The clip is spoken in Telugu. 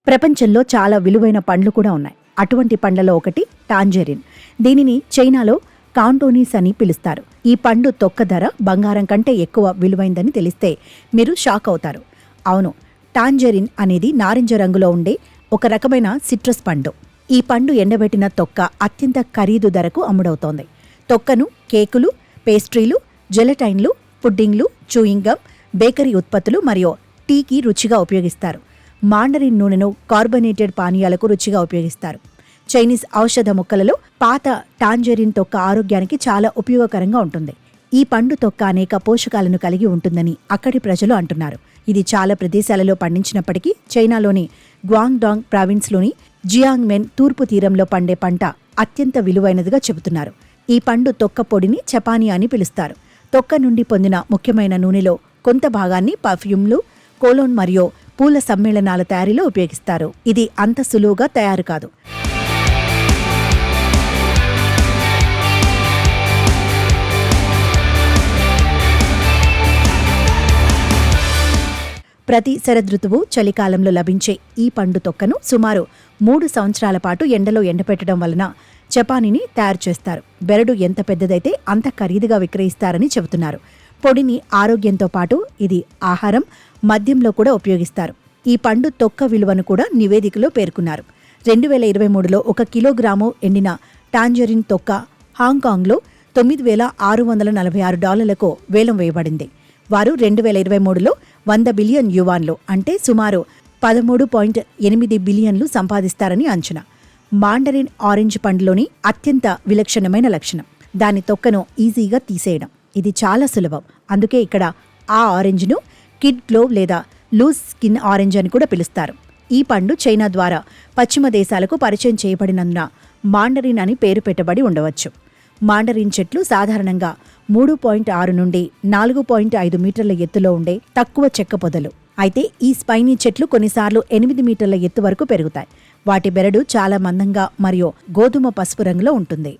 ప్రపంచంలో చాలా విలువైన పండ్లు కూడా ఉన్నాయి. అటువంటి పండ్లలో ఒకటి టాంజెరిన్. దీనిని చైనాలో కాంటోనీస్ అని పిలుస్తారు. ఈ పండు తొక్క ధర బంగారం కంటే ఎక్కువ విలువైందని తెలిస్తే మీరు షాక్ అవుతారు. అవును, టాంజెరిన్ అనేది నారింజ రంగులో ఉండే ఒక రకమైన సిట్రస్ పండు. ఈ పండు ఎండబెట్టిన తొక్క అత్యంత ఖరీదు ధరకు అమ్ముడవుతోంది. తొక్కను కేకులు, పేస్ట్రీలు, జెలటైన్లు, పుడ్డింగ్లు, చూయింగ్ గమ్, బేకరీ ఉత్పత్తులు మరియు టీకి రుచిగా ఉపయోగిస్తారు. మాండరిన్ నూనెను కార్బొనేటెడ్ పానీయాలకు రుచిగా ఉపయోగిస్తారు. చైనీస్ ఔషధ మొక్కలలో పాత టాంజెరిన్ తొక్క ఆరోగ్యానికి చాలా ఉపయోగకరంగా ఉంటుంది. ఈ పండు తొక్క అనేక పోషకాలను కలిగి ఉంటుందని అక్కడి ప్రజలు అంటున్నారు. ఇది చాలా ప్రదేశాలలో పండించినప్పటికీ చైనాలోని గ్వాంగ్డాంగ్ ప్రావిన్స్లోని జియాంగ్మెన్ తూర్పు తీరంలో పండే పంట అత్యంత విలువైనదిగా చెబుతున్నారు. ఈ పండు తొక్క పొడిని చపానీ అని పిలుస్తారు. తొక్క నుండి పొందిన ముఖ్యమైన నూనెలో కొంత భాగాన్ని పర్ఫ్యూమ్లు, కోలోన్ మరియు పూల సమ్మేళనాల తయారీలో ఉపయోగిస్తారు. ఇది అంత సులువుగా తయారు కాదు. ప్రతి శరదృతువు, చలికాలంలో లభించే ఈ పండు తొక్కను సుమారు 3 సంవత్సరాల పాటు ఎండలో ఎండపెట్టడం వలన చపానీని తయారు చేస్తారు. బెరడు ఎంత పెద్దదైతే అంత ఖరీదుగా విక్రయిస్తారని చెబుతున్నారు. పొడిని ఆరోగ్యంతో పాటు ఇది ఆహారం, మద్యంలో కూడా ఉపయోగిస్తారు. ఈ పండు తొక్క విలువను కూడా నివేదికలో పేర్కొన్నారు. 2023లో 1 కిలోగ్రాము ఎండిన టాంజెరిన్ తొక్క హాంకాంగ్లో $9,646కు వేలం వేయబడింది. వారు 2023లో 100 బిలియన్ యువాన్లు అంటే సుమారు 13.8 బిలియన్లు సంపాదిస్తారని అంచనా. మాండరిన్ ఆరెంజ్ పండులోని అత్యంత విలక్షణమైన లక్షణం దాని తొక్కను ఈజీగా తీసేయడం. ఇది చాలా సులభం. అందుకే ఇక్కడ ఆ ఆరెంజ్ను కిడ్ గ్లోవ్ లేదా లూజ్ స్కిన్ ఆరెంజ్ అని కూడా పిలుస్తారు. ఈ పండు చైనా ద్వారా పశ్చిమ దేశాలకు పరిచయం చేయబడినందున మాండరిన్ అని పేరు పెట్టబడి ఉండవచ్చు. మాండరిన్ చెట్లు సాధారణంగా 3.6 నుండి 4.5 మీటర్ల ఎత్తులో ఉండే తక్కువ చెక్క పొదలు. అయితే ఈ స్పైనీ చెట్లు కొన్నిసార్లు 8 మీటర్ల ఎత్తు వరకు పెరుగుతాయి. వాటి బెరడు చాలా మందంగా మరియు గోధుమ పసుపు రంగులో ఉంటుంది.